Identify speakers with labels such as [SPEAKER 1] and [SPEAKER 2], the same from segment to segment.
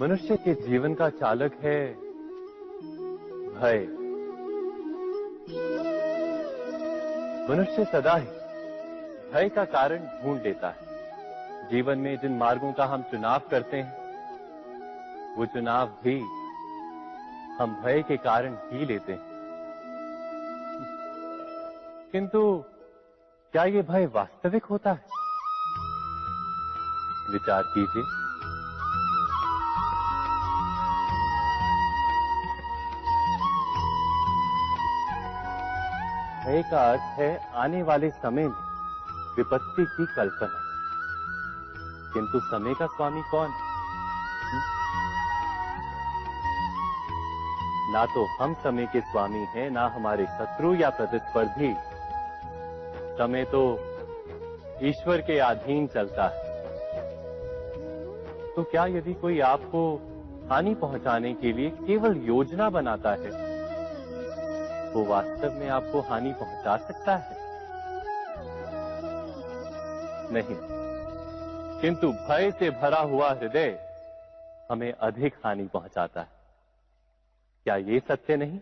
[SPEAKER 1] मनुष्य के जीवन का चालक है भय। मनुष्य सदा ही भय का कारण ढूंढ लेता है। जीवन में जिन मार्गों का हम चुनाव करते हैं वो चुनाव भी हम भय के कारण ही लेते हैं। किंतु क्या ये भय वास्तविक होता है? विचार कीजिए। भय का अर्थ है आने वाले समय में विपत्ति की कल्पना। किंतु समय का स्वामी कौन है? ना तो हम समय के स्वामी हैं, ना हमारे शत्रु या प्रतिस्पर्धी। समय तो ईश्वर के अधीन चलता है। तो क्या यदि कोई आपको हानि पहुंचाने के लिए केवल योजना बनाता है वो वास्तव में आपको हानि पहुंचा सकता है? नहीं। किंतु भय से भरा हुआ हृदय हमें अधिक हानि पहुंचाता है। क्या ये सत्य नहीं?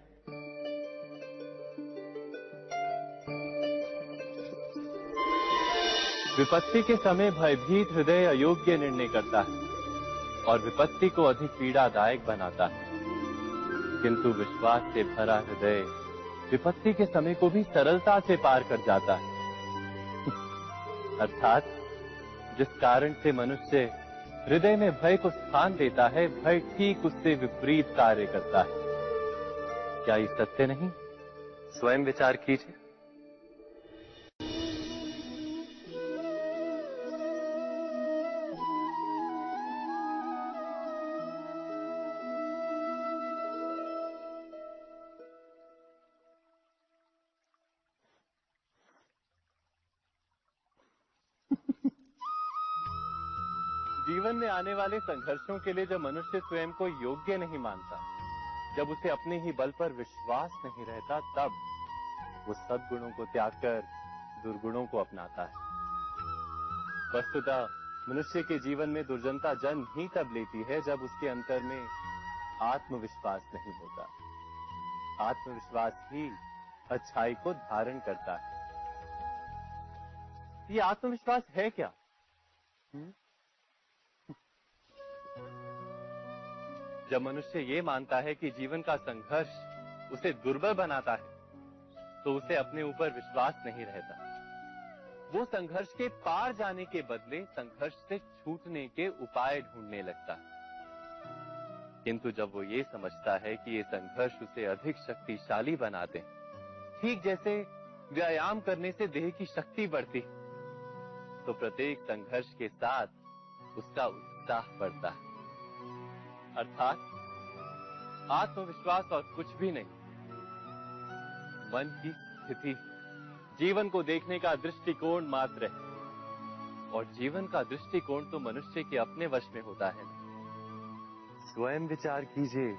[SPEAKER 1] विपत्ति के समय भयभीत हृदय अयोग्य निर्णय करता है और विपत्ति को अधिक पीड़ादायक बनाता है। किंतु विश्वास से भरा हृदय विपत्ति के समय को भी सरलता से पार कर जाता है। अर्थात जिस कारण से मनुष्य हृदय में भय को स्थान देता है, भय ठीक उससे विपरीत कार्य करता है। क्या ये सत्य नहीं? स्वयं विचार कीजिए। जीवन में आने वाले संघर्षों के लिए जब मनुष्य स्वयं को योग्य नहीं मानता, जब उसे अपने ही बल पर विश्वास नहीं रहता, तब वो सद्गुणों को त्याग कर दुर्गुणों को अपनाता है। वस्तुतः मनुष्य के जीवन में दुर्जनता जन्म ही तब लेती है जब उसके अंतर में आत्मविश्वास नहीं होता। आत्मविश्वास ही अच्छाई को धारण करता है। ये आत्मविश्वास है क्या? जब मनुष्य ये मानता है कि जीवन का संघर्ष उसे दुर्बल बनाता है, तो उसे अपने ऊपर विश्वास नहीं रहता। वो संघर्ष के पार जाने के बदले संघर्ष से छूटने के उपाय ढूंढने लगता है। किंतु जब वो ये समझता है कि ये संघर्ष उसे अधिक शक्तिशाली बनाते हैं, ठीक जैसे व्यायाम करने से देह की शक्ति बढ़ती है, तो प्रत्येक संघर्ष के साथ उसका उत्साह बढ़ता है। अर्थात आत्मविश्वास और कुछ भी नहीं, मन की स्थिति, जीवन को देखने का दृष्टिकोण मात्र है। और जीवन का दृष्टिकोण तो मनुष्य के अपने वश में होता है। स्वयं विचार कीजिए।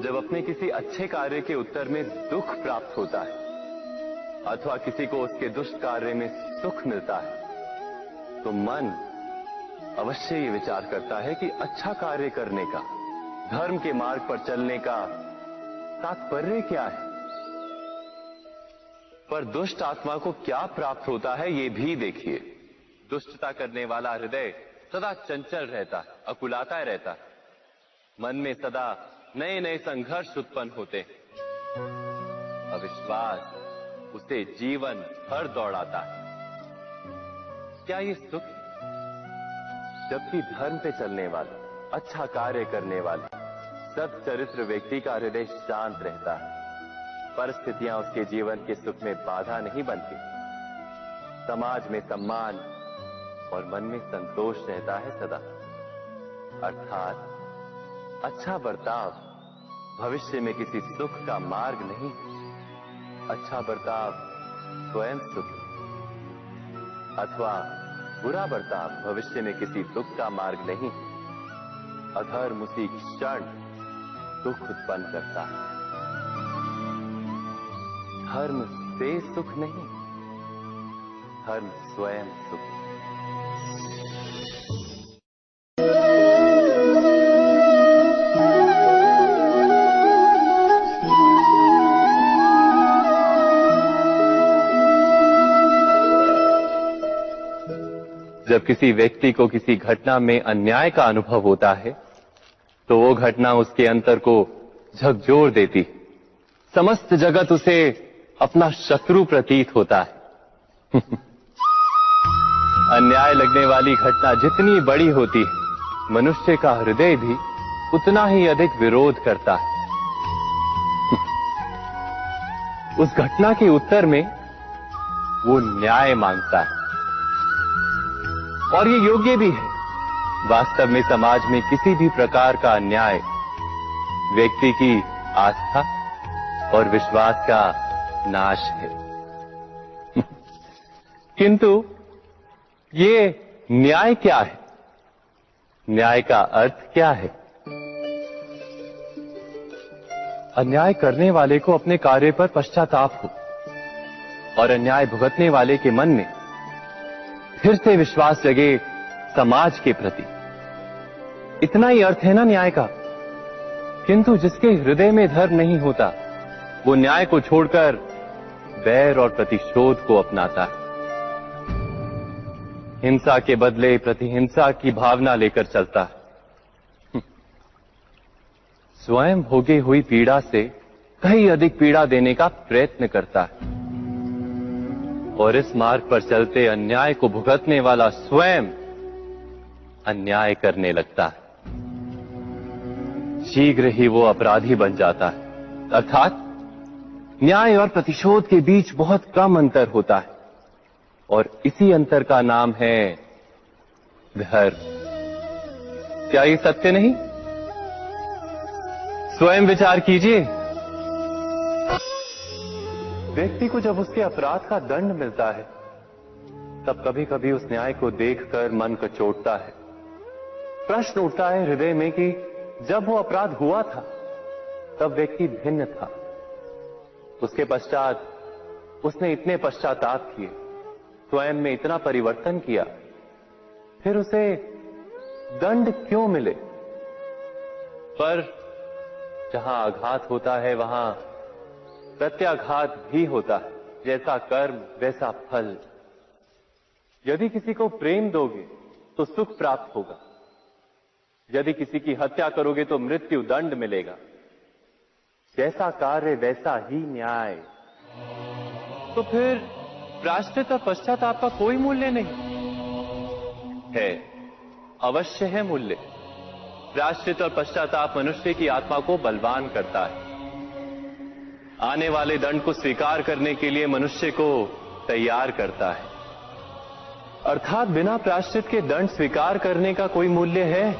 [SPEAKER 1] जब अपने किसी अच्छे कार्य के उत्तर में दुख प्राप्त होता है अथवा किसी को उसके दुष्ट कार्य में सुख मिलता है, तो मन अवश्य ये विचार करता है कि अच्छा कार्य करने का, धर्म के मार्ग पर चलने का तात्पर्य क्या है। पर दुष्ट आत्मा को क्या प्राप्त होता है ये भी देखिए। दुष्टता करने वाला हृदय सदा चंचल रहता है, अकुलाता रहता है। मन में सदा नए नए संघर्ष उत्पन्न होते हैं। अविश्वास उसे जीवन भर दौड़ाता है। क्या ये सुख? जबकि धर्म पे चलने वाले, अच्छा कार्य करने वाले, सत् चरित्र व्यक्ति का हृदय शांत रहता है। परिस्थितियां उसके जीवन के सुख में बाधा नहीं बनती। समाज में सम्मान और मन में संतोष रहता है सदा। अर्थात अच्छा बर्ताव भविष्य में किसी सुख का मार्ग नहीं। अच्छा बर्ताव स्वयं सुख, अथवा बुरा बर्ताव भविष्य में किसी दुख का मार्ग नहीं। अधर्म उसी क्षण दुख उत्पन्न करता है। धर्म से सुख नहीं, धर्म स्वयं सुख। जब किसी व्यक्ति को किसी घटना में अन्याय का अनुभव होता है तो वो घटना उसके अंतर को झकझोर देती, समस्त जगत उसे अपना शत्रु प्रतीत होता है। अन्याय लगने वाली घटना जितनी बड़ी होती है, मनुष्य का हृदय भी उतना ही अधिक विरोध करता है। उस घटना के उत्तर में वो न्याय मांगता है, और ये योग्य भी है। वास्तव में समाज में किसी भी प्रकार का अन्याय व्यक्ति की आस्था और विश्वास का नाश है। किंतु ये न्याय क्या है? न्याय का अर्थ क्या है? अन्याय करने वाले को अपने कार्य पर पश्चाताप हो और अन्याय भुगतने वाले के मन में फिर से विश्वास जगे समाज के प्रति। इतना ही अर्थ है ना न्याय का। किंतु जिसके हृदय में धर्म नहीं होता, वो न्याय को छोड़कर बैर और प्रतिशोध को अपनाता है। हिंसा के बदले प्रतिहिंसा की भावना लेकर चलता है। स्वयं भोगी हुई पीड़ा से कहीं अधिक पीड़ा देने का प्रयत्न करता है, और इस मार्ग पर चलते अन्याय को भुगतने वाला स्वयं अन्याय करने लगता है। शीघ्र ही वो अपराधी बन जाता है। अर्थात न्याय और प्रतिशोध के बीच बहुत कम अंतर होता है, और इसी अंतर का नाम है धर्म। क्या ये सत्य नहीं? स्वयं विचार कीजिए। व्यक्ति को जब उसके अपराध का दंड मिलता है, तब कभी कभी उस न्याय को देखकर मन कचोटता है। प्रश्न उठता है हृदय में कि जब वो अपराध हुआ था तब व्यक्ति भिन्न था। उसके पश्चात उसने इतने पश्चाताप किए, स्वयं में इतना परिवर्तन किया, फिर उसे दंड क्यों मिले? पर जहां आघात होता है वहां प्रत्याघात भी होता है। जैसा कर्म वैसा फल। यदि किसी को प्रेम दोगे तो सुख प्राप्त होगा, यदि किसी की हत्या करोगे तो मृत्यु दंड मिलेगा। जैसा कार्य वैसा ही न्याय। तो फिर प्रायश्चित और पश्चाताप का कोई मूल्य नहीं है? अवश्य है मूल्य। प्रायश्चित और पश्चाताप मनुष्य की आत्मा को बलवान करता है। आने वाले दंड को स्वीकार करने के लिए मनुष्य को तैयार करता है। अर्थात बिना प्रायश्चित के दंड स्वीकार करने का कोई मूल्य है?